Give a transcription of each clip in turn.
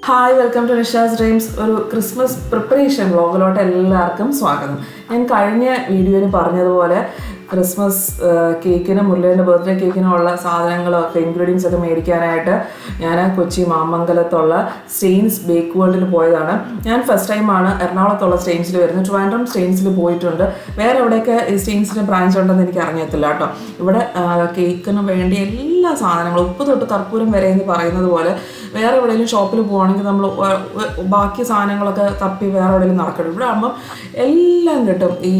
Hi, welcome to Nisha's dreams. ഒരു Christmas preparation വ്ളോഗിലോട്ട് എല്ലാവർക്കും സ്വാഗതം. ഞാൻ കഴിഞ്ഞ വീഡിയോയിൽ പറഞ്ഞതുപോലെ ക്രിസ്മസ് കേക്കിനും മുരളീൻ്റെ ബർത്ത്ഡേ കേക്കിനും ഉള്ള സാധനങ്ങളൊക്കെ ഇൻഗ്രീഡിയൻസ് ഒക്കെ മേടിക്കാനായിട്ട് ഞാൻ കൊച്ചി മാമംഗലത്തുള്ള സ്റ്റെയിൻസ് ബേക്ക് വേൾഡിൽ പോയതാണ്. ഞാൻ ഫസ്റ്റ് ടൈമാണ് എറണാകുളത്തുള്ള സ്റ്റെയിൻസിൽ വരുന്നത്. ട്രിവാൻഡ്രം സ്റ്റെയിൻസിൽ പോയിട്ടുണ്ട്. വേറെ എവിടെയൊക്കെ ഈ സ്റ്റെയിൻസിന് ബ്രാഞ്ച് ഉണ്ടെന്ന് എനിക്ക് അറിയത്തില്ല കേട്ടോ. ഇവിടെ കേക്കിന് വേണ്ടി എല്ലാ സാധനങ്ങളും ഉപ്പ് തൊട്ട് കർപ്പൂരം വരെ എന്ന് പറയുന്നത് പോലെ വേറെ എവിടെയെങ്കിലും ഷോപ്പിൽ പോവുകയാണെങ്കിൽ നമ്മൾ ബാക്കി സാധനങ്ങളൊക്കെ തപ്പി വേറെ എവിടെയെങ്കിലും നടക്കണം. ഇവിടെ ആകുമ്പം എല്ലാം കിട്ടും. ഈ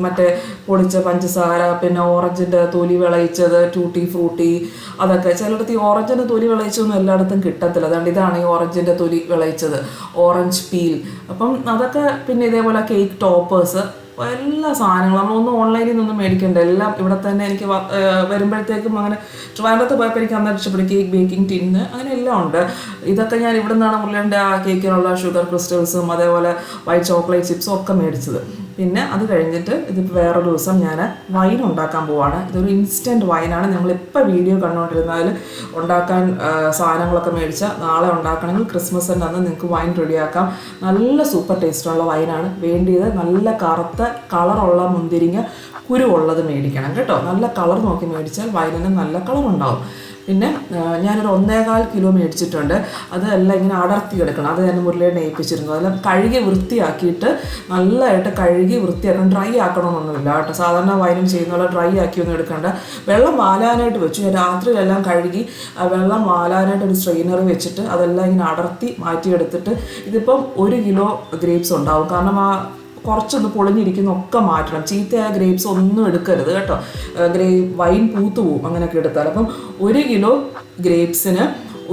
മറ്റേ പൊടിച്ച പഞ്ചസാര, പിന്നെ ഓറഞ്ചിൻ്റെ തൊലി വിളയിച്ചത്, ടൂട്ടി ഫ്രൂട്ടി, അതൊക്കെ ചിലയിടത്ത് ഈ ഓറഞ്ചിൻ്റെ തൊലി വിളയിച്ചൊന്നും എല്ലായിടത്തും കിട്ടത്തില്ല. അതുകൊണ്ട് ഇതാണ് ഈ ഓറഞ്ചിൻ്റെ തൊലി വിളയിച്ചത്, ഓറഞ്ച് പീൽ. അപ്പം അതൊക്കെ, പിന്നെ ഇതേപോലെ കേക്ക് ടോപ്പേഴ്സ്, എല്ലാ സാധനങ്ങളും നമ്മളൊന്നും ഓൺലൈനിൽ നിന്നൊന്നും മേടിക്കണ്ട. എല്ലാം ഇവിടെ തന്നെ എനിക്ക് വരുമ്പോഴത്തേക്കും അങ്ങനെ ട്രിവാൻഡ്രത്ത് പോയപ്പോൾ എനിക്ക് അന്ന് ഇഷ്ടപ്പെടും. കേക്ക് ബേക്കിംഗ് ടിന്ന് അങ്ങനെ എല്ലാം ഉണ്ട്. ഇതൊക്കെ ഞാൻ ഇവിടെ നിന്നാണ് മുരളീൻ്റെ ആ കേക്കിനുള്ള ഷുഗർ ക്രിസ്റ്റൽസും അതേപോലെ വൈറ്റ് ചോക്ലേറ്റ് ചിപ്സും ഒക്കെ മേടിച്ചത്. പിന്നെ അത് കഴിഞ്ഞിട്ട് ഇതിപ്പോൾ വേറൊരു ദിവസം ഞാൻ വൈൻ ഉണ്ടാക്കാൻ പോവാണ്. ഇതൊരു ഇൻസ്റ്റൻറ്റ് വൈനാണ്. നിങ്ങളിപ്പോൾ വീഡിയോ കണ്ടുകൊണ്ടിരുന്നാൽ ഉണ്ടാക്കാൻ സാധനങ്ങളൊക്കെ മേടിച്ചാൽ നാളെ ഉണ്ടാക്കണമെങ്കിൽ ക്രിസ്മസിൻ്റെ അന്ന് നിങ്ങൾക്ക് വൈൻ റെഡിയാക്കാം. നല്ല സൂപ്പർ ടേസ്റ്റുള്ള വൈനാണ്. വേണ്ടിയത് നല്ല കറുത്ത കളറുള്ള മുന്തിരിങ്ങ കുരുവുള്ളത് മേടിക്കണം കേട്ടോ. നല്ല കളർ നോക്കി മേടിച്ചാൽ വൈനിന് നല്ല കളർ ഉണ്ടാവും. പിന്നെ ഞാനൊരു 1.25 കിലോ മേടിച്ചിട്ടുണ്ട്. അതെല്ലാം ഇങ്ങനെ അടർത്തി എടുക്കണം. അത് ഞാൻ മുരളിയെ ഏൽപ്പിച്ചിരുന്നു. അതെല്ലാം കഴുകി വൃത്തിയാക്കിയിട്ട് നല്ലതായിട്ട് കഴുകി വൃത്തിയാക്കണം. ഡ്രൈ ആക്കണമെന്നൊന്നുമില്ല കേട്ടോ. സാധാരണ വൈനും ചെയ്യുന്ന പോലെ ഡ്രൈ ആക്കിയൊന്നും എടുക്കണ്ട. വെള്ളം വാലാനായിട്ട് വെച്ചു. ഞാൻ രാത്രിയിലെല്ലാം കഴുകി വെള്ളം വാലാനായിട്ട് ഒരു സ്ട്രെയിനർ വെച്ചിട്ട് അതെല്ലാം ഇങ്ങനെ അടർത്തി മാറ്റിയെടുത്തിട്ട്, ഇതിപ്പം 1 കിലോ ഗ്രേപ്സ് ഉണ്ടാവും. കാരണം ആ കുറച്ചൊന്ന് പൊളിഞ്ഞിരിക്കുന്ന ഒക്കെ മാറ്റണം. ചീത്തയായ ഗ്രേപ്സ് ഒന്നും എടുക്കരുത് കേട്ടോ. വൈൻ പൂത്തു പോവും അങ്ങനെയൊക്കെ എടുത്താൽ. അപ്പം 1 കിലോ ഗ്രേപ്സിന്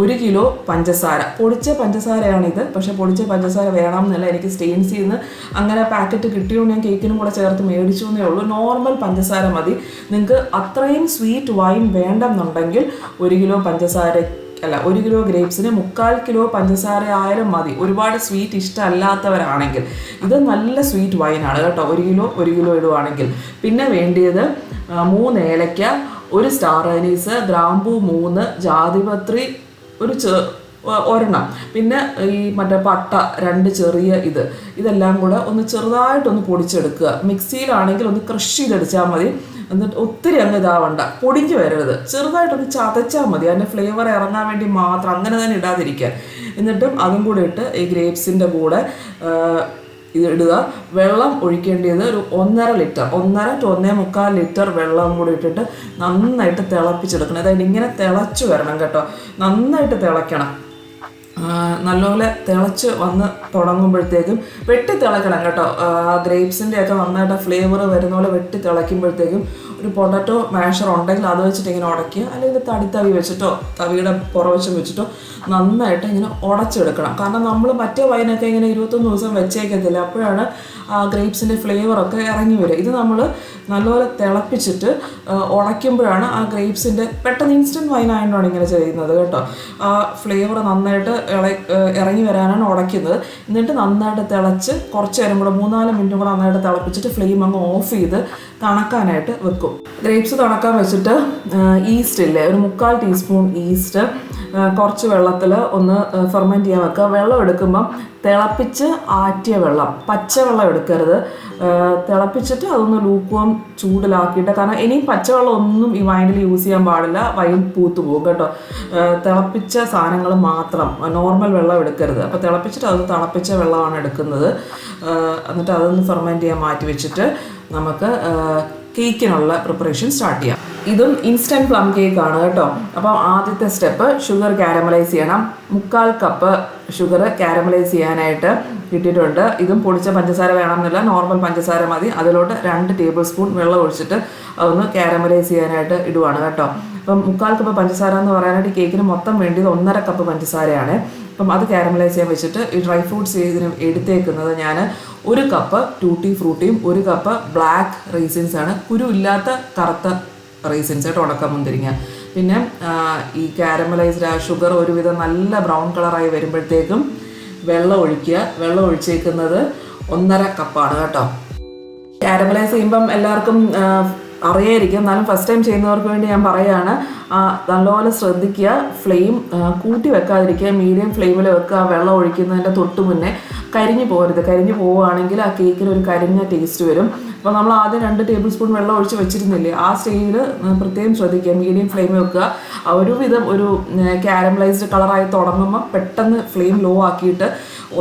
1 കിലോ പഞ്ചസാര, പൊടിച്ച പഞ്ചസാരയാണിത്. പക്ഷേ പൊടിച്ച പഞ്ചസാര വേണമെന്നില്ല. എനിക്ക് സ്റ്റെയിൻസിൽ നിന്ന് അങ്ങനെ പാക്കറ്റ് കിട്ടിയോണ്ട് ഞാൻ കേക്കിനും കൂടെ ചേർത്ത് മേടിച്ചു എന്നേ ഉള്ളൂ. നോർമൽ പഞ്ചസാര മതി. നിങ്ങൾക്ക് അത്രയും സ്വീറ്റ് വൈൻ വേണ്ടെന്നുണ്ടെങ്കിൽ 1 കിലോ പഞ്ചസാര 1 കിലോ ഗ്രേപ്സിന് 3/4 കിലോ പഞ്ചസാര ആയാലും മതി. ഒരുപാട് സ്വീറ്റ് ഇഷ്ടമല്ലാത്തവരാണെങ്കിൽ. ഇത് നല്ല സ്വീറ്റ് വൈനാണ് കേട്ടോ. 1 കിലോ ഇടുവാണെങ്കിൽ. പിന്നെ വേണ്ടിയത് 3 ഏലയ്ക്ക, 1 സ്റ്റാർ അനീസ്, ഗ്രാമ്പൂ 3, ജാതിപത്രി ഒരെണ്ണം, പിന്നെ ഈ മറ്റേ പട്ട 2 ചെറിയ ഇതെല്ലാം കൂടെ ഒന്ന് ചെറുതായിട്ടൊന്ന് പൊടിച്ചെടുക്കുക. മിക്സിയിലാണെങ്കിൽ ഒന്ന് ക്രഷ് ചെയ്തെടുത്താൽ മതി. എന്നിട്ട് ഒത്തിരി അങ്ങ് ഇതാവണ്ട, പൊടിഞ്ഞ് വരരുത്. ചെറുതായിട്ടൊന്ന് ചതച്ചാൽ മതി. അതിൻ്റെ ഫ്ലേവർ ഇറങ്ങാൻ വേണ്ടി മാത്രം. അങ്ങനെ തന്നെ ഇടാതിരിക്കാൻ. എന്നിട്ടും അതും കൂടെ ഇട്ട് ഈ ഗ്രേപ്സിൻ്റെ കൂടെ ഇടുക. വെള്ളം ഒഴിക്കേണ്ടത് ഒരു 1.5 ലിറ്റർ, 1.5 to 1.25 ലിറ്റർ വെള്ളം കൂടി ഇട്ടിട്ട് നന്നായിട്ട് തിളപ്പിച്ചെടുക്കണം. അതായത് ഇങ്ങനെ തിളച്ച് വരണം കേട്ടോ. നന്നായിട്ട് തിളയ്ക്കണം. നല്ലപോലെ തിളച്ച് വന്ന് തുടങ്ങുമ്പോഴത്തേക്കും വെട്ടി തിളക്കണം കേട്ടോ. ഗ്രേപ്സിൻ്റെ ഒക്കെ നന്നായിട്ട് ഫ്ലേവർ വരുന്ന പോലെ വെട്ടി തിളയ്ക്കുമ്പോഴത്തേക്കും ഒരു പൊട്ടറ്റോ മാഷർ ഉണ്ടെങ്കിൽ അത് വെച്ചിട്ട് ഇങ്ങനെ ഉടയ്ക്കുക. അല്ലെങ്കിൽ തടി വെച്ചിട്ടോ തവിയുടെ പുറവശം വെച്ചിട്ടോ നന്നായിട്ട് ഇങ്ങനെ ഉടച്ചെടുക്കണം. കാരണം നമ്മൾ മറ്റേ വൈനൊക്കെ ഇങ്ങനെ 21 ദിവസം വെച്ചേക്കത്തില്ല. അപ്പോഴാണ് ആ ഗ്രേപ്സിൻ്റെ ഫ്ലേവറൊക്കെ ഇറങ്ങി വരിക. ഇത് നമ്മൾ നല്ലപോലെ തിളപ്പിച്ചിട്ട് ഉടയ്ക്കുമ്പോഴാണ് ആ ഗ്രേപ്സിൻ്റെ പെട്ടെന്ന് ഇൻസ്റ്റൻറ്റ് വൈനായതുകൊണ്ടാണ് ഇങ്ങനെ ചെയ്യുന്നത് കേട്ടോ. ആ ഫ്ലേവർ നന്നായിട്ട് ഇറങ്ങി വരാനാണ് ഉടയ്ക്കുന്നത്. എന്നിട്ട് നന്നായിട്ട് തിളച്ച് കുറച്ച് നേരം കൂടെ 3-4 മിനിറ്റും കൂടെ നന്നായിട്ട് തിളപ്പിച്ചിട്ട് ഫ്ലെയിം അങ്ങ് ഓഫ് ചെയ്ത് തണക്കാനായിട്ട് വെക്കും. ഗ്രേപ്സ് തണക്കാൻ വെച്ചിട്ട് ഈസ്റ്റ് ഇല്ലേ, ഒരു 3/4 ടീസ്പൂൺ ഈസ്റ്റ് കുറച്ച് വെള്ളത്തിൽ ഒന്ന് ഫെർമെൻറ്റ് ചെയ്യാൻ വെക്കുക. വെള്ളം എടുക്കുമ്പം തിളപ്പിച്ച് ആറ്റിയ വെള്ളം, പച്ചവെള്ളം എടുക്കരുത്. തിളപ്പിച്ചിട്ട് അതൊന്ന് ലൂക്കുവം ചൂടിലാക്കിയിട്ട്, കാരണം ഇനിയും പച്ചവെള്ളം ഒന്നും ഈ വൈനിൽ യൂസ് ചെയ്യാൻ പാടില്ല. വൈൻ പൂത്തു പോകും കേട്ടോ. തിളപ്പിച്ച സാധനങ്ങൾ മാത്രം, നോർമൽ വെള്ളം എടുക്കരുത്. അപ്പോൾ തിളപ്പിച്ചിട്ട് അത് തിളപ്പിച്ച വെള്ളമാണ് എടുക്കുന്നത്. എന്നിട്ട് അതൊന്ന് ഫെർമെൻറ്റ് ചെയ്യാൻ മാറ്റി വെച്ചിട്ട് നമുക്ക് കേക്കിനുള്ള പ്രിപ്പറേഷൻ സ്റ്റാർട്ട് ചെയ്യാം. ഇതും ഇൻസ്റ്റൻറ്റ് പ്ലം കേക്കാണ് കേട്ടോ. അപ്പം ആദ്യത്തെ സ്റ്റെപ്പ് ഷുഗർ കാരമലൈസ് ചെയ്യണം. 3/4 കപ്പ് ഷുഗർ കാരമലൈസ് ചെയ്യാനായിട്ട് ഇട്ടിട്ടുണ്ട്. ഇതും പൊടിച്ച പഞ്ചസാര വേണമെന്നില്ല, നോർമൽ പഞ്ചസാര മതി. അതിലോട്ട് 2 ടേബിൾ സ്പൂൺ വെള്ളം ഒഴിച്ചിട്ട് അതൊന്ന് കാരമലൈസ് ചെയ്യാനായിട്ട് ഇടുവാണ് കേട്ടോ. അപ്പം 3/4 കപ്പ് പഞ്ചസാര എന്ന് പറയാനായിട്ട് കേക്കിന് മൊത്തം വേണ്ടിയത് 1.5 കപ്പ് പഞ്ചസാരയാണ്. അപ്പം അത് കാരമലൈസ് ചെയ്യാൻ വെച്ചിട്ട് ഈ ഡ്രൈ ഫ്രൂട്ട്സ് ഇതിന് എടുത്തേക്കുന്നത് ഞാൻ 1 കപ്പ് ടൂട്ടി ഫ്രൂട്ടിയും 1 കപ്പ് ബ്ലാക്ക് റൈസിൻസ് ആണ്. കുരു ഇല്ലാത്ത കറുത്ത റൈസിൻസ് ആയിട്ട് ഉണക്കമുന്തിരിങ്ങ. പിന്നെ ഈ കാരമലൈസ്ഡ് ആ ഷുഗർ ഒരുവിധം നല്ല ബ്രൗൺ കളറായി വരുമ്പോഴത്തേക്കും വെള്ളം ഒഴിക്കുക. വെള്ളം ഒഴിച്ചേക്കുന്നത് 1.5 കപ്പാണ് കേട്ടോ. കാരമലൈസ് ചെയ്യുമ്പം എല്ലാവർക്കും അറിയായിരിക്കും, എന്നാലും ഫസ്റ്റ് ടൈം ചെയ്യുന്നവർക്ക് വേണ്ടി ഞാൻ പറയുകയാണ്. നല്ലപോലെ ശ്രദ്ധിക്കുക, ഫ്ലെയിം കൂട്ടി വെക്കാതിരിക്കുക, മീഡിയം ഫ്ലെയിമിൽ വെക്കുക. വെള്ളം ഒഴിക്കുന്നതിൻ്റെ തൊട്ട് മുന്നേ കരിഞ്ഞു പോകരുത്. കരിഞ്ഞു പോവുകയാണെങ്കിൽ ആ കേക്കിന് ഒരു കരിഞ്ഞ ടേസ്റ്റ് വരും. അപ്പോൾ നമ്മൾ ആദ്യം 2 ടേബിൾ സ്പൂൺ വെള്ളം ഒഴിച്ച് വെച്ചിരുന്നില്ലേ, ആ സ്റ്റേജിൽ പ്രത്യേകം ശ്രദ്ധിക്കുക, മീഡിയം ഫ്ലെയിമിൽ വെക്കുക. ഒരുവിധം ഒരു കാരമലൈസ്ഡ് കളറായി തുടങ്ങുമ്പോൾ പെട്ടെന്ന് ഫ്ലെയിം ലോ ആക്കിയിട്ട്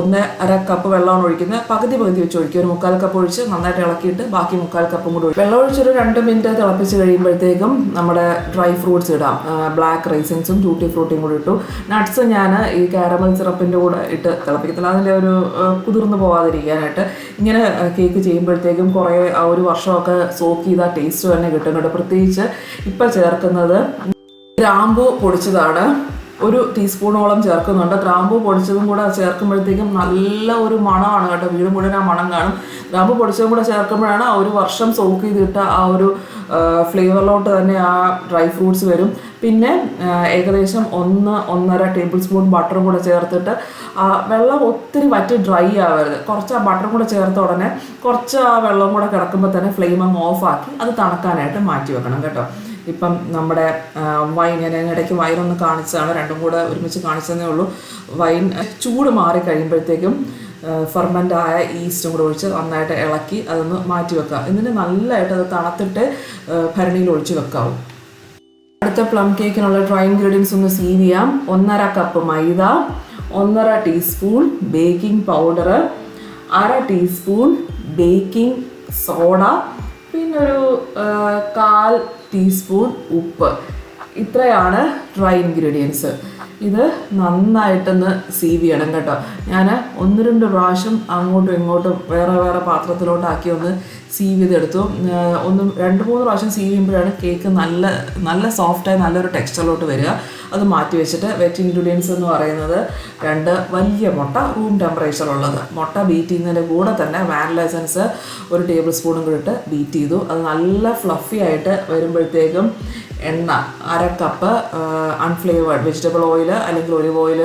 1.5 കപ്പ് വെള്ളമാണ് ഒഴിക്കുന്നത്. പകുതി വെച്ച് ഒഴിക്കുക. ഒരു 3/4 കപ്പ് ഒഴിച്ച് നന്നായിട്ട് ഇളക്കിയിട്ട് ബാക്കി 3/4 കപ്പും കൂടി ഒഴിക്കും. വെള്ളം ഒഴിച്ചൊരു 2 മിനിറ്റ് തിളപ്പിച്ച് കഴിയുമ്പോഴത്തേക്കും നമ്മുടെ ഡ്രൈ ഫ്രൂട്ട്സ് ഇടാം. ബ്ലാക്ക് റൈസിൻസും ടൂട്ടി ഫ്രൂട്ടിയും കൂടി ഇട്ടു. നട്ട്സ് ഞാൻ ഈ കാരമൽ സിറപ്പിൻ്റെ കൂടെ ഇട്ട് തിളപ്പിക്കത്തില്ല, അതിൻ്റെ ഒരു കുതിർന്ന് പോകാതിരിക്കാനായിട്ട്. ഇങ്ങനെ കേക്ക് ചെയ്യുമ്പോഴത്തേക്കും കുറേ ഒരു വർഷമൊക്കെ സോക്ക് ചെയ്ത ടേസ്റ്റ് തന്നെ കിട്ടും കേട്ടോ. പ്രത്യേകിച്ച് ഇപ്പം ചേർക്കുന്നത് ഗ്രാമ്പൂ പൊടിച്ചതാണ്, 1 ടീസ്പൂണോളം ചേർക്കുന്നുണ്ട്. ഗ്രാമ്പൂ പൊടിച്ചതും കൂടെ ചേർക്കുമ്പോഴത്തേക്കും നല്ല ഒരു മണമാണ് കേട്ടോ, വീട് മുഴുവൻ ആ മണം കാണും. ഗ്രാമ്പൂ പൊടിച്ചതും കൂടെ ചേർക്കുമ്പോഴാണ് ആ ഒരു വർഷം സോക്ക് ചെയ്തിട്ട ആ ഒരു ഫ്ലേവറിലോട്ട് തന്നെ ആ ഡ്രൈ ഫ്രൂട്ട്സ് വരും. പിന്നെ ഏകദേശം 1-1.5 ടേബിൾ സ്പൂൺ ബട്ടറും കൂടെ ചേർത്തിട്ട് വെള്ളം ഒത്തിരി വറ്റി ഡ്രൈ ആവരുത്. കുറച്ച് ആ ബട്ടറും കൂടെ ചേർത്ത ഉടനെ കുറച്ച് ആ വെള്ളം കൂടെ കിടക്കുമ്പോൾ തന്നെ ഫ്ലെയിം അങ്ങ് ഓഫാക്കി അത് തണുക്കാനായിട്ട് മാറ്റി വെക്കണം കേട്ടോ. ഇപ്പം നമ്മുടെ വൈൻ, ഞാൻ ഇടയ്ക്ക് വൈനൊന്ന് കാണിച്ചതാണ്, രണ്ടും കൂടെ ഒരുമിച്ച് കാണിച്ചതേ ഉള്ളൂ. വൈൻ ചൂട് മാറി കഴിയുമ്പോഴത്തേക്കും ഫെർമെൻ്റ് ആയ ഈസ്റ്റും കൂടെ ഒഴിച്ച് നന്നായിട്ട് ഇളക്കി അതൊന്ന് മാറ്റി വെക്കുക. എന്നിട്ട് നല്ലതായിട്ട് അത് തണുത്തിട്ട് ഭരണിയിൽ ഒഴിച്ച് വെക്കാവും. അടുത്ത പ്ലം കേക്കിനുള്ള ഡ്രൈ ഇൻഗ്രീഡിയൻസ് ഒന്ന് സീവ് ചെയ്യാം. 1.5 കപ്പ് മൈദ, 1.5 teaspoon baking powder, 1/2 teaspoon baking soda, പിന്നെ ഒരു 1/4 ടീസ്പൂൺ ഉപ്പ്. ഇത്രയാണ് ഡ്രൈ ഇൻഗ്രീഡിയൻസ്. ഇത് നന്നായിട്ടൊന്ന് സീവ് ചെയ്യണം കേട്ടോ. ഞാൻ 1-2 പ്രാവശ്യം അങ്ങോട്ടും ഇങ്ങോട്ടും വേറെ വേറെ പാത്രത്തിലോട്ടാക്കി ഒന്ന് സീവ് ചെയ്തെടുത്തു. 2-3 പ്രാവശ്യം സീവ് ചെയ്യുമ്പോഴാണ് കേക്ക് നല്ല സോഫ്റ്റായി നല്ലൊരു ടെക്സ്ചറിലോട്ട് വരിക. അത് മാറ്റി വെച്ചിട്ട് വെറ്റ് ഇൻഗ്രീഡിയൻസ് എന്ന് പറയുന്നത് 2 വലിയ മുട്ട, റൂം ടെമ്പറേച്ചറുള്ളത്. മുട്ട ബീറ്റ് ചെയ്യുന്നതിൻ്റെ കൂടെ തന്നെ വാനില എസൻസ് 1 ടേബിൾ സ്പൂണും കൂടി ഇട്ട് ബീറ്റ് ചെയ്തു. അത് നല്ല ഫ്ലഫി ആയിട്ട് വരുമ്പോഴത്തേക്കും എണ്ണ 1/2 കപ്പ് അൺഫ്ലേവേർഡ് വെജിറ്റബിൾ ഓയിൽ അല്ലെങ്കിൽ ഒലിവ് ഓയിൽ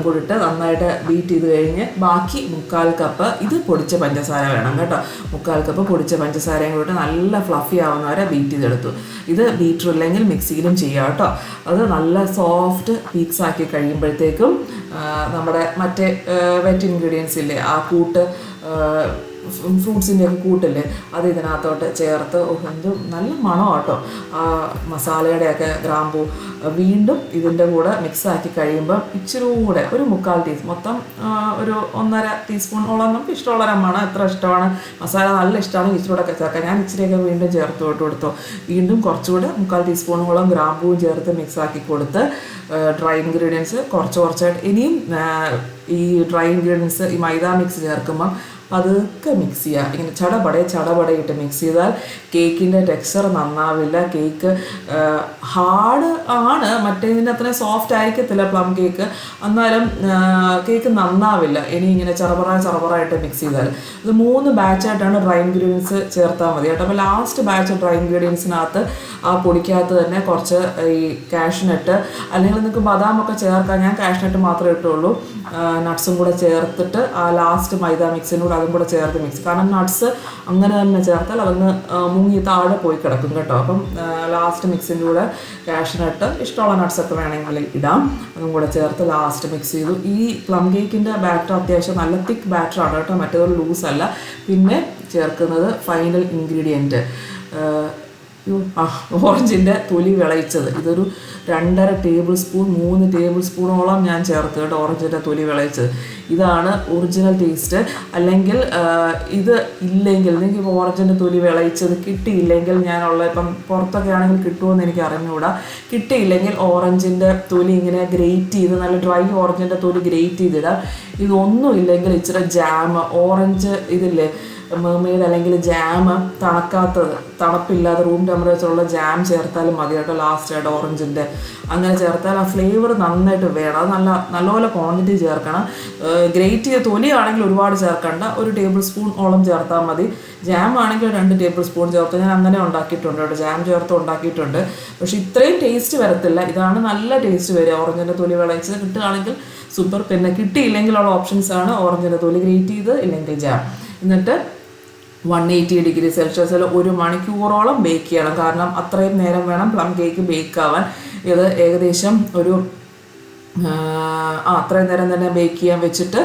കൂടിയിട്ട് നന്നായിട്ട് ബീറ്റ് ചെയ്ത് കഴിഞ്ഞ് ബാക്കി 3/4 കപ്പ് ഇത് പൊടിച്ച പഞ്ചസാര വേണം കേട്ടോ. 3/4 കപ്പ് പൊടിച്ച പഞ്ചസാരയും കൂടിയിട്ട് നല്ല ഫ്ലഫി ആവുന്നവരെ ബീറ്റ് ചെയ്തെടുത്തു. ഇത് ബീറ്റർ ഇല്ലെങ്കിൽ മിക്സിയിലും ചെയ്യാം കേട്ടോ. അത് നല്ല സോഫ്റ്റ് പീക്സ് ആക്കി കഴിയുമ്പോഴത്തേക്കും നമ്മുടെ മറ്റേ വെറ്റ് ഇൻഗ്രീഡിയൻസ് ഇല്ലേ, ആ കൂട്ട് ഫ്രൂട്ട്സിൻ്റെയൊക്കെ കൂട്ടില്ലേ, അത് ഇതിനകത്തോട്ട് ചേർത്ത് എന്ത് നല്ല മണം കേട്ടോ. ആ മസാലയുടെയൊക്കെ ഗ്രാമ്പൂ വീണ്ടും ഇതിൻ്റെ കൂടെ മിക്സാക്കി കഴിയുമ്പം ഇച്ചിരി കൂടെ ഒരു 3/4 ടീസ്പൂൺ, മൊത്തം ഒരു 1.5 ടീസ്പൂണോളം നമുക്ക് ഇഷ്ടമുള്ള മണം, എത്ര ഇഷ്ടമാണ് മസാല നല്ല ഇഷ്ടമാണ് ഇച്ചിരി കൂടെ ചേർക്കാം. ഞാൻ ഇച്ചിരിയൊക്കെ വീണ്ടും ചേർത്ത് കൊടുത്തു. വീണ്ടും കുറച്ചുകൂടെ 3/4 ടീസ്പൂണോളം ഗ്രാമ്പൂവും ചേർത്ത് മിക്സാക്കി കൊടുത്ത് ഡ്രൈ ഇൻഗ്രീഡിയൻസ് കുറച്ചായിട്ട് ഇനിയും ഈ ഡ്രൈ ഇൻഗ്രീഡിയൻസ് ഈ മൈദ മിക്സ് ചേർക്കുമ്പം പതുക്കെ മിക്സ് ചെയ്യുക. ഇങ്ങനെ ചടപടയിട്ട് മിക്സ് ചെയ്താൽ കേക്കിൻ്റെ ടെക്സ്ചർ നന്നാവില്ല. കേക്ക് ഹാർഡ് ആണ്, മറ്റേതിൻ്റെ അത്രയും സോഫ്റ്റ് ആയിരിക്കത്തില്ല പ്ലം കേക്ക്, എന്നാലും കേക്ക് നന്നാവില്ല ഇനി ഇങ്ങനെ ചെറുപറായിട്ട് മിക്സ് ചെയ്താൽ. ഇത് 3 ബാച്ചായിട്ടാണ് ഡ്രൈ ഇൻഗ്രീഡിയൻസ് ചേർത്താൽ മതി കേട്ടോ. അപ്പോൾ ലാസ്റ്റ് ബാച്ച് ഡ്രൈ ഇൻഗ്രീഡിയൻസിനകത്ത് ആ പൊടിക്കകത്ത് തന്നെ കുറച്ച് ഈ കാഷ്നട്ട് അല്ലെങ്കിൽ നിങ്ങൾക്ക് ബദാമൊക്കെ ചേർക്കാം. ഞാൻ കാഷ്നട്ട് മാത്രമേ ഇട്ടുള്ളൂ. നട്ട്സും കൂടെ ചേർത്തിട്ട് ആ ലാസ്റ്റ് മൈദ മിക്സിനോട് അതും കൂടെ ചേർത്ത് മിക്സ്, കാരണം നട്ട്സ് അങ്ങനെ തന്നെ ചേർത്താൽ അതങ്ങ് മുങ്ങി താഴെ പോയി കിടക്കും കേട്ടോ. അപ്പം ലാസ്റ്റ് മിക്സിൻ്റെ കൂടെ കാഷ്നട്ട് ഇഷ്ടമുള്ള നട്ട്സൊക്കെ വേണമെങ്കിൽ ഇടാം, അതും കൂടെ ചേർത്ത് ലാസ്റ്റ് മിക്സ് ചെയ്തു. ഈ പ്ലം കേക്കിൻ്റെ ബാറ്റർ അത്യാവശ്യം നല്ല തിക്ക് ബാറ്ററാണ് കേട്ടോ, മറ്റേതൊരു ലൂസ് അല്ല. പിന്നെ ചേർക്കുന്നത് ഫൈനൽ ഇൻഗ്രീഡിയൻറ്റ് ഓറഞ്ചിൻ്റെ തൊലി വിളയിച്ചത്. ഇതൊരു 2.5 ടേബിൾ സ്പൂൺ 3 ടേബിൾ സ്പൂണോളം ഞാൻ ചേർത്ത് കേട്ടോ ഓറഞ്ചിൻ്റെ തൊലി വിളയിച്ചത്. ഇതാണ് ഒറിജിനൽ ടേസ്റ്റ്. അല്ലെങ്കിൽ ഇത് ഇല്ലെങ്കിൽ നിങ്ങൾക്ക് ഓറഞ്ചിൻ്റെ തൊലി വിളയിച്ചത് കിട്ടിയില്ലെങ്കിൽ, ഇപ്പം പുറത്തൊക്കെ ആണെങ്കിൽ കിട്ടുമെന്ന് എനിക്ക് അറിഞ്ഞുകൂടാ, കിട്ടിയില്ലെങ്കിൽ ഓറഞ്ചിൻ്റെ തൊലി ഇങ്ങനെ ഗ്രേറ്റ് ചെയ്ത് നല്ല ഡ്രൈ ഓറഞ്ചിൻ്റെ തൊലി ഗ്രേറ്റ് ചെയ്തിടാം. ഇതൊന്നും ഇല്ലെങ്കിൽ ഇച്ചിരി ജാം, ഓറഞ്ച് ഇതില്ലേ മെർമെയ്ഡ് അല്ലെങ്കിൽ ജാം, തണുപ്പില്ലാതെ റൂം ടെമ്പറേച്ചറുള്ള ജാം ചേർത്താലും മതി കേട്ടോ ലാസ്റ്റായിട്ട് ഓറഞ്ചിൻ്റെ. അങ്ങനെ ചേർത്താൽ ആ ഫ്ലേവർ നന്നായിട്ട് വേണം. അത് നല്ലപോലെ ക്വാണ്ടിറ്റി ചേർക്കണം. ഗ്രേറ്റ് ചെയ്ത തൊലിയാണെങ്കിൽ ഒരുപാട് ചേർക്കണ്ട, 1 ടേബിൾ സ്പൂൺ ഓളം ചേർത്താൽ മതി. ജാം ആണെങ്കിൽ 2 ടേബിൾ സ്പൂൺ ചേർത്ത് ഞാൻ അങ്ങനെ ഉണ്ടാക്കിയിട്ടുണ്ട് കേട്ടോ, ജാം ചേർത്ത് ഉണ്ടാക്കിയിട്ടുണ്ട്. പക്ഷേ ഇത്രയും ടേസ്റ്റ് വരത്തില്ല. ഇതാണ് നല്ല ടേസ്റ്റ് വരിക. ഓറഞ്ചിൻ്റെ തൊലി വിളയിച്ച് കിട്ടുകയാണെങ്കിൽ സൂപ്പർ. പിന്നെ കിട്ടിയില്ലെങ്കിലുള്ള ഓപ്ഷൻസാണ് ഓറഞ്ചിൻ്റെ തൊലി ഗ്രേറ്റ് ചെയ്ത്, ഇല്ലെങ്കിൽ ജാം. എന്നിട്ട് 180°C 1 മണിക്കൂറോളം ബേക്ക് ചെയ്യണം. കാരണം അത്രയും നേരം വേണം പ്ലം കേക്ക് ബേക്ക് ആവാൻ. ഇത് ഏകദേശം ഒരു അത്രയും നേരം തന്നെ ബേക്ക് ചെയ്യാൻ വെച്ചിട്ട്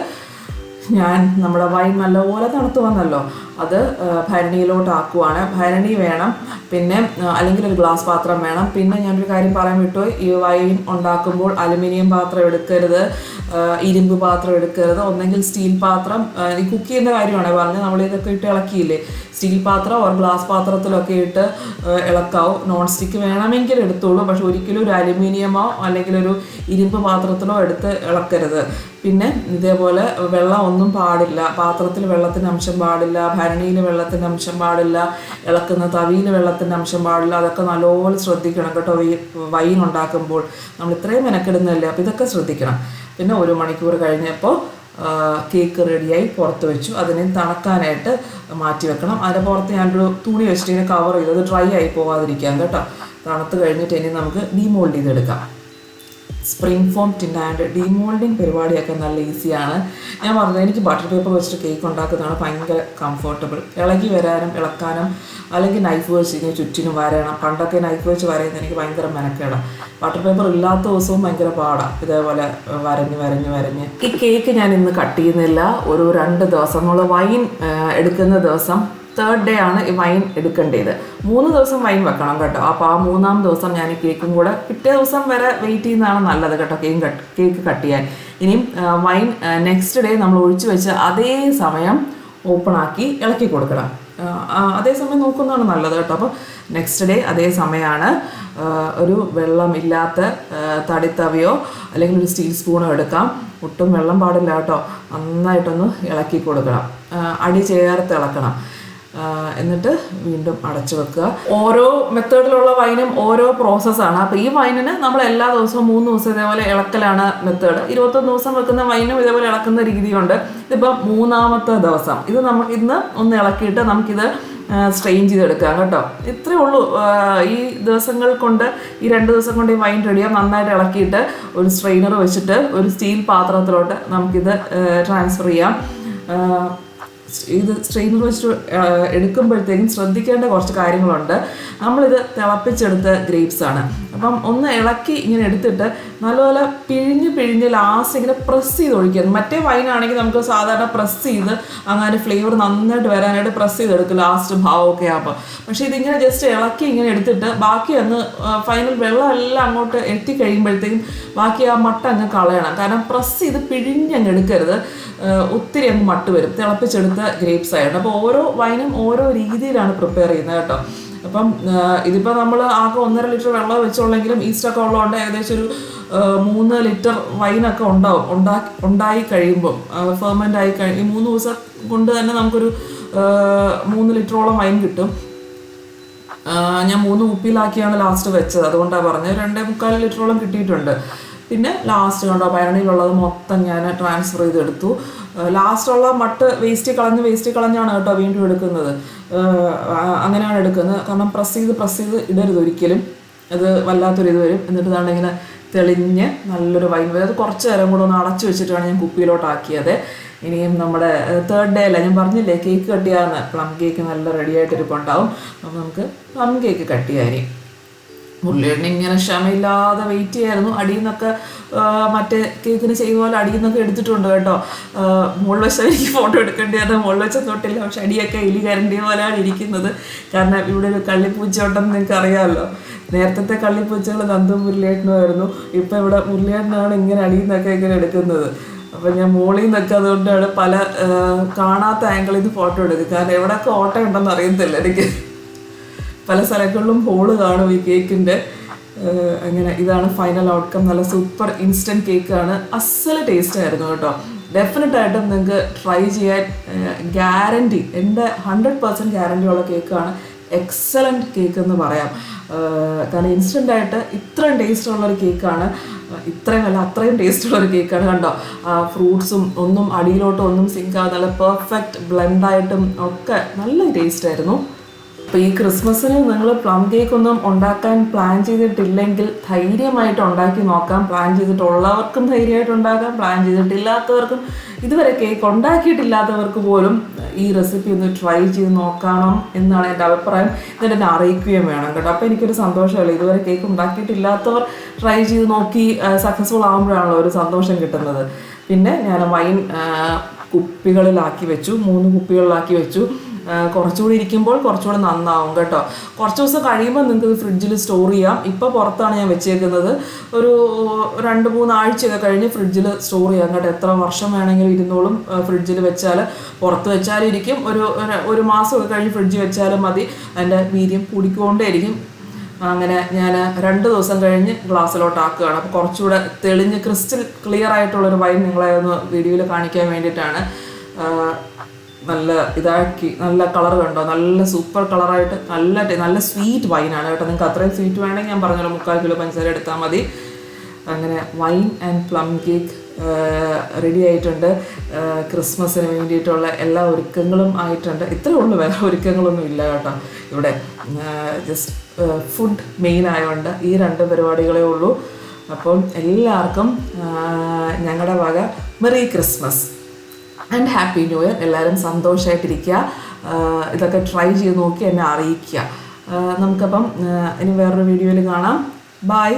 ഞാൻ നമ്മുടെ വൈൻ നല്ലപോലെ തണുത്ത് വന്നല്ലോ, അത് ഭരണിയിലോട്ട് ആക്കുവാണ്. ഭരണി വേണം, പിന്നെ അല്ലെങ്കിൽ ഒരു ഗ്ലാസ് പാത്രം വേണം. പിന്നെ ഞാനൊരു കാര്യം പറയാൻ വിട്ടു, ഈ വൈൻ ഉണ്ടാക്കുമ്പോൾ അലുമിനിയം പാത്രം എടുക്കരുത്, ഇരുമ്പ് പാത്രം എടുക്കരുത്, ഒന്നെങ്കിൽ സ്റ്റീൽ പാത്രം. ഈ കുക്ക് ചെയ്യുന്ന കാര്യമാണ് പറഞ്ഞത്, നമ്മൾ ഇതൊക്കെ ഇട്ട് ഇളക്കിയില്ലേ, സ്റ്റീൽ പാത്രം ഒരു ഗ്ലാസ് പാത്രത്തിലൊക്കെ ഇട്ട് ഇളക്കാവും. നോൺ സ്റ്റിക്ക് വേണമെങ്കിൽ എടുത്തോളൂ, പക്ഷെ ഒരിക്കലും ഒരു അലുമിനിയമോ അല്ലെങ്കിൽ ഒരു ഇരുമ്പ് പാത്രത്തിലോ എടുത്ത് ഇളക്കരുത്. പിന്നെ ഇതേപോലെ വെള്ളം ഒന്നും പാടില്ല, പാത്രത്തിൽ വെള്ളത്തിൻ്റെ അംശം പാടില്ല, ഭരണിയിൽ വെള്ളത്തിൻ്റെ അംശം പാടില്ല, ഇളക്കുന്ന തവിയിൽ വെള്ളത്തിൻ്റെ അംശം പാടില്ല. അതൊക്കെ നല്ലപോലെ ശ്രദ്ധിക്കണം കേട്ടോ. വൈൻ ഉണ്ടാക്കുമ്പോൾ നമ്മൾ ഇത്രയും മെനക്കെടുന്നില്ല, അപ്പോൾ ഇതൊക്കെ ശ്രദ്ധിക്കണം. പിന്നെ 1 മണിക്കൂർ കഴിഞ്ഞപ്പോൾ കേക്ക് റെഡിയായി പുറത്ത് വെച്ചു. അതിനെ തണുക്കാനായിട്ട് മാറ്റി വെക്കണം. അതിൻ്റെ പുറത്ത് ഞാനൊരു തുണി വെച്ചിട്ട് ഇങ്ങനെ കവർ ചെയ്ത് അത് ഡ്രൈ ആയി പോകാതിരിക്കാം കേട്ടോ. തണുത്ത് കഴിഞ്ഞിട്ട് ഇനി നമുക്ക് ഡീമോൾഡ് ചെയ്തെടുക്കാം. സ്പ്രിംഗ് ഫോം ടിൻ ആൻഡ് ഡീമോൾഡിങ് പരിപാടിയൊക്കെ നല്ല ഈസിയാണ്. ഞാൻ പറഞ്ഞത് എനിക്ക് ബട്ടർ പേപ്പർ വെച്ചിട്ട് കേക്ക് ഉണ്ടാക്കുന്നതാണ് ഭയങ്കര കംഫർട്ടബിൾ. ഇളകി വരാനും ഇളക്കാനും അല്ലെങ്കിൽ നൈഫ് വെച്ച് ഇങ്ങനെ ചുറ്റിനും വരയണം. പണ്ടൊക്കെ നൈഫ് വെച്ച് വരയുന്നത് എനിക്ക് ഭയങ്കര മെനക്കേടാണ്. ബട്ടർ പേപ്പർ ഇല്ലാത്ത ദിവസവും ഭയങ്കര പാടാണ് ഇതേപോലെ വരഞ്ഞ്. ഈ കേക്ക് ഞാൻ ഇന്ന് കട്ട് ചെയ്യുന്നില്ല, ഒരു 2 ദിവസം നമ്മൾ വൈൻ എടുക്കുന്ന ദിവസം 3rd ഡേ ആണ് ഈ വൈൻ എടുക്കേണ്ടത്. 3 ദിവസം വൈൻ വെക്കണം കേട്ടോ. അപ്പോൾ ആ 3-ാം ദിവസം ഞാൻ ഈ കേക്കും കൂടെ പിറ്റേ ദിവസം വരെ വെയിറ്റ് ചെയ്യുന്നതാണ് നല്ലത് കേട്ടോ, കേക്ക് കട്ട് ചെയ്യാൻ. ഇനിയും വൈൻ നെക്സ്റ്റ് ഡേ നമ്മൾ ഒഴിച്ചു വെച്ച് അതേ സമയം ഓപ്പണാക്കി ഇളക്കി കൊടുക്കണം. അതേ സമയം നോക്കുന്നതാണ് നല്ലത് കേട്ടോ. അപ്പോൾ നെക്സ്റ്റ് ഡേ അതേ സമയമാണ്. ഒരു വെള്ളമില്ലാത്ത തടിത്തവിയോ അല്ലെങ്കിൽ ഒരു സ്റ്റീൽ സ്പൂണോ എടുക്കാം. ഒട്ടും വെള്ളം പാടില്ല കേട്ടോ. നന്നായിട്ടൊന്ന് ഇളക്കി കൊടുക്കണം, അടി ചേർത്ത് ഇളക്കണം. എന്നിട്ട് വീണ്ടും അടച്ചു വെക്കുക. ഓരോ മെത്തേഡിലുള്ള വൈനും ഓരോ പ്രോസസ്സാണ്. അപ്പോൾ ഈ വൈനിന് നമ്മൾ എല്ലാ ദിവസവും 3 ദിവസം ഇതേപോലെ ഇളക്കലാണ് മെത്തേഡ്. 21 ദിവസം വെക്കുന്ന വൈനും ഇതേപോലെ ഇളക്കുന്ന രീതിയുണ്ട്. ഇതിപ്പോൾ 3-ാമത്തെ ദിവസം. ഇത് നമുക്ക് ഇന്ന് ഒന്ന് ഇളക്കിയിട്ട് നമുക്കിത് സ്ട്രെയിൻ ചെയ്തെടുക്കാം കേട്ടോ. ഇത്രയേ ഉള്ളൂ. ഈ ദിവസങ്ങൾ കൊണ്ട്, ഈ 2 ദിവസം കൊണ്ട് ഈ വൈൻ റെഡിയാവും. നന്നായിട്ട് ഇളക്കിയിട്ട് ഒരു സ്ട്രെയിനർ വെച്ചിട്ട് ഒരു സ്റ്റീൽ പാത്രത്തിലോട്ട് നമുക്കിത് ട്രാൻസ്ഫർ ചെയ്യാം. ഇത് സ്ട്രെയിനർ വെച്ചിട്ട് എടുക്കുമ്പോഴത്തേക്കും ശ്രദ്ധിക്കേണ്ട കുറച്ച് കാര്യങ്ങളുണ്ട്. നമ്മളിത് തിളപ്പിച്ചെടുത്ത ഗ്രേപ്സ് ആണ്. അപ്പം ഒന്ന് ഇളക്കി ഇങ്ങനെ എടുത്തിട്ട് നല്ലപോലെ പിഴിഞ്ഞ് ലാസ്റ്റ് ഇങ്ങനെ പ്രസ് ചെയ്ത് ഒഴിക്കുക. മറ്റേ വൈനാണെങ്കിൽ നമുക്ക് സാധാരണ പ്രസ് ചെയ്ത് അങ്ങനെ ഫ്ലേവർ നന്നായിട്ട് വരാനായിട്ട് പ്രസ് ചെയ്തെടുക്കും ലാസ്റ്റ് ഭാവമൊക്കെ ആകുമ്പോൾ. പക്ഷേ ഇതിങ്ങനെ ജസ്റ്റ് ഇളക്കി ഇങ്ങനെ എടുത്തിട്ട് ബാക്കി അങ്ങ് ഫൈനൽ വെള്ളം എല്ലാം അങ്ങോട്ട് എത്തിക്കഴിയുമ്പോഴത്തേക്കും ബാക്കി ആ മട്ട അങ്ങ് കളയണം. കാരണം പ്രസ് ചെയ്ത് പിഴിഞ്ഞങ്ങ് എടുക്കരുത്, ഒത്തിരി അങ്ങ് മട്ട് വരും. തിളപ്പിച്ചെടുത്ത ഗ്രേപ്സ് ആയിട്ട്. അപ്പോൾ ഓരോ വൈനും ഓരോ രീതിയിലാണ് പ്രിപ്പയർ ചെയ്യുന്നത് കേട്ടോ. അപ്പം ഇതിപ്പോൾ നമ്മൾ ആകെ 1.5 ലിറ്റർ വെള്ളം വെച്ചുള്ളെങ്കിലും ഈസ്റ്റൊക്കെ ഉള്ളതുകൊണ്ട് ഏകദേശം ഒരു 3 ലിറ്റർ വൈനൊക്കെ ഉണ്ടായി കഴിയുമ്പോൾ ഫെർമെൻ്റ് ആയി ഈ 3 ദിവസം കൊണ്ട് തന്നെ നമുക്കൊരു 3 ലിറ്ററോളം വൈൻ കിട്ടും. ഞാൻ 3 കുപ്പിയിലാക്കിയാണ് ലാസ്റ്റ് വെച്ചത്, അതുകൊണ്ടാണ് പറഞ്ഞത്. 2.25 ലിറ്ററോളം കിട്ടിയിട്ടുണ്ട്. പിന്നെ ലാസ്റ്റ് കണ്ടോ ഭരണിയിലുള്ളത് മൊത്തം ഞാൻ ട്രാൻസ്ഫർ ചെയ്തെടുത്തു. ലാസ്റ്റുള്ള മട്ട് വേസ്റ്റ് കളഞ്ഞാണ് കേട്ടോ വീണ്ടും എടുക്കുന്നത്. അങ്ങനെയാണ് എടുക്കുന്നത്. കാരണം പ്രസ് ചെയ്ത് ഇടരുത് ഒരിക്കലും, അത് വല്ലാത്തൊരിത് വരും. എന്നിട്ട് ഇതാണ് ഇങ്ങനെ തെളിഞ്ഞ് നല്ലൊരു വൈൻ വരും. അത് കുറച്ച് നേരം കൂടെ ഒന്ന് അടച്ചു വെച്ചിട്ടാണ് ഞാൻ കുപ്പിയിലോട്ടാക്കിയത്. ഇനിയും നമ്മുടെ 3rd ഡേ അല്ല, ഞാൻ പറഞ്ഞില്ലേ കേക്ക് കട്ട് ചെയ്യാമെന്ന്. പ്ലം കേക്ക് നല്ല റെഡി ആയിട്ടിരിപ്പുണ്ടാവും. അപ്പോൾ നമുക്ക് പ്ലം കേക്ക് കട്ട് ചെയ്യാൻ മുരളിയേട്ടൻ ഇങ്ങനെ ക്ഷമയില്ലാതെ വെയിറ്റ് ചെയ്യായിരുന്നു. അടിയിൽ നിന്നൊക്കെ മറ്റേ കേക്കിന് ചെയ്ത പോലെ അടിയിൽ നിന്നൊക്കെ എടുത്തിട്ടുണ്ട് കേട്ടോ. മുകളിൽ വെച്ചാൽ എനിക്ക് ഫോട്ടോ എടുക്കേണ്ടിയത്, മുകളിൽ വെച്ച തൊട്ടില്ല. പക്ഷെ അടിയൊക്കെ എലി കരണ്ടിയ പോലെയാണ് ഇരിക്കുന്നത്. കാരണം ഇവിടെ ഒരു കള്ളിപ്പൂച്ച ഉണ്ടെന്ന് നിങ്ങൾക്ക് അറിയാമല്ലോ. നേരത്തെ കള്ളിപ്പൂച്ചകൾ നന്ദും മുരളിയേട്ടനുമായിരുന്നു. ഇപ്പം ഇവിടെ മുരളിയേട്ടനാണ് ഇങ്ങനെ അടിയിൽ നിന്നൊക്കെ ഇങ്ങനെ എടുക്കുന്നത്. അപ്പം ഞാൻ മുകളിൽ നിന്നൊക്കെ അതുകൊണ്ടാണ് പല കാണാത്ത ആംഗിളിൽ നിന്ന് ഫോട്ടോ എടുക്കുക. കാരണം എവിടെയൊക്കെ ഓട്ടം ഉണ്ടെന്ന് അറിയത്തില്ല എനിക്ക്. പല സ്ഥലങ്ങളിലും ഹോള് കാണും ഈ കേക്കിൻ്റെ. അങ്ങനെ ഇതാണ് ഫൈനൽ ഔട്ട്കം. നല്ല സൂപ്പർ ഇൻസ്റ്റൻറ്റ് കേക്കാണ്. അസല് ടേസ്റ്റ് ആയിരുന്നു കേട്ടോ. ഡെഫിനറ്റായിട്ടും നിങ്ങൾക്ക് ട്രൈ ചെയ്യാൻ ഗ്യാരണ്ടി, എൻ്റെ 100% ഗ്യാരണ്ടിയുള്ള കേക്കാണ്. എക്സലൻറ്റ് കേക്ക് എന്ന് പറയാം. കാരണം ഇൻസ്റ്റൻ്റായിട്ട് ഇത്രയും ടേസ്റ്റുള്ളൊരു കേക്കാണ്. അത്രയും ടേസ്റ്റുള്ളൊരു കേക്കാണ്. കണ്ടോ ഫ്രൂട്ട്സും ഒന്നും അടിയിലോട്ടും ഒന്നും സിങ്കാതെ നല്ല പെർഫെക്റ്റ് ബ്ലെൻഡായിട്ടും ഒക്കെ നല്ല ടേസ്റ്റായിരുന്നു. അപ്പോൾ ഈ ക്രിസ്മസിന് നിങ്ങൾ പ്ലം കേക്ക് ഒന്നും ഉണ്ടാക്കാൻ പ്ലാൻ ചെയ്തിട്ടില്ലെങ്കിൽ ധൈര്യമായിട്ട് ഉണ്ടാക്കി നോക്കാം. പ്ലാൻ ചെയ്തിട്ടുള്ളവർക്കും ധൈര്യമായിട്ട് ഉണ്ടാക്കാം, പ്ലാൻ ചെയ്തിട്ടില്ലാത്തവർക്കും, ഇതുവരെ കേക്ക് ഉണ്ടാക്കിയിട്ടില്ലാത്തവർക്ക് പോലും ഈ റെസിപ്പി ഒന്ന് ട്രൈ ചെയ്ത് നോക്കണം എന്നാണ് എൻ്റെ അഭിപ്രായം. എന്നിട്ട് എന്നെ അറിയിക്കുകയും വേണം കേട്ടോ. അപ്പോൾ എനിക്കൊരു സന്തോഷമല്ല, ഇതുവരെ കേക്ക് ഉണ്ടാക്കിയിട്ടില്ലാത്തവർ ട്രൈ ചെയ്ത് നോക്കി സക്സസ്ഫുൾ ആകുമ്പോഴാണല്ലോ ഒരു സന്തോഷം കിട്ടുന്നത്. പിന്നെ ഞാൻ വൈൻ കുപ്പികളിലാക്കി വെച്ചു, 3 കുപ്പികളിലാക്കി വെച്ചു. കുറച്ചുകൂടി ഇരിക്കുമ്പോൾ കുറച്ചുകൂടി നന്നാവും കേട്ടോ. കുറച്ച് ദിവസം കഴിയുമ്പോൾ നിങ്ങൾക്ക് ഫ്രിഡ്ജിൽ സ്റ്റോർ ചെയ്യാം. ഇപ്പോൾ പുറത്താണ് ഞാൻ വെച്ചേക്കുന്നത്. ഒരു 2-3 ആഴ്ചയൊക്കെ കഴിഞ്ഞ് ഫ്രിഡ്ജിൽ സ്റ്റോർ ചെയ്യാം കേട്ടോ. എത്ര വർഷം വേണമെങ്കിലും ഇരുന്നോളും. ഫ്രിഡ്ജിൽ വെച്ചാൽ, പുറത്ത് വെച്ചാലും ഇരിക്കും. ഒരു മാസമൊക്കെ കഴിഞ്ഞ് ഫ്രിഡ്ജിൽ വെച്ചാലും മതി. അതിൻ്റെ വീര്യം കൂടിക്കൊണ്ടേ ഇരിക്കും. അങ്ങനെ ഞാൻ 2 ദിവസം കഴിഞ്ഞ് ഗ്ലാസ്സിലോട്ട് ആക്കുകയാണ്. അപ്പോൾ കുറച്ചുകൂടെ തെളിഞ്ഞ് ക്രിസ്റ്റൽ ക്ലിയർ ആയിട്ടുള്ളൊരു വൈൻ നിങ്ങളെ ഒന്ന് വീഡിയോയിൽ കാണിക്കാൻ വേണ്ടിയിട്ടാണ്. നല്ല ഇതാക്കി, നല്ല കളർ കണ്ടോ, നല്ല സൂപ്പർ കളറായിട്ട് നല്ല സ്വീറ്റ് വൈനാണ് കേട്ടോ. നിങ്ങൾക്ക് അത്രയും സ്വീറ്റ് വേണമെങ്കിൽ ഞാൻ പറഞ്ഞല്ലോ 3/4 കിലോ പഞ്ചസാര എടുത്താൽ മതി. അങ്ങനെ wine and plum cake ready ആയിട്ടുണ്ട്. ക്രിസ്മസിന് വേണ്ടിയിട്ടുള്ള എല്ലാ ഒരുക്കങ്ങളും ആയിട്ടുണ്ട്. ഇത്രേ ഉള്ളൂ, വേറെ ഒരുക്കങ്ങളൊന്നും ഇല്ല കേട്ടോ. ഇവിടെ ജസ്റ്റ് ഫുഡ് മെയിൻ ആയതുകൊണ്ട് ഈ 2 പരിപാടികളേ ഉള്ളൂ. അപ്പം എല്ലാവർക്കും ഞങ്ങളുടെ വക merry Christmas and happy new year. എല്ലാവരും സന്തോഷമായിട്ടിരിക്കുക. ഇതൊക്കെ ട്രൈ ചെയ്ത് നോക്കി എന്നെ അറിയിക്കുക. നമുക്കപ്പം ഇനി വേറൊരു വീഡിയോയിൽ കാണാം. ബൈ.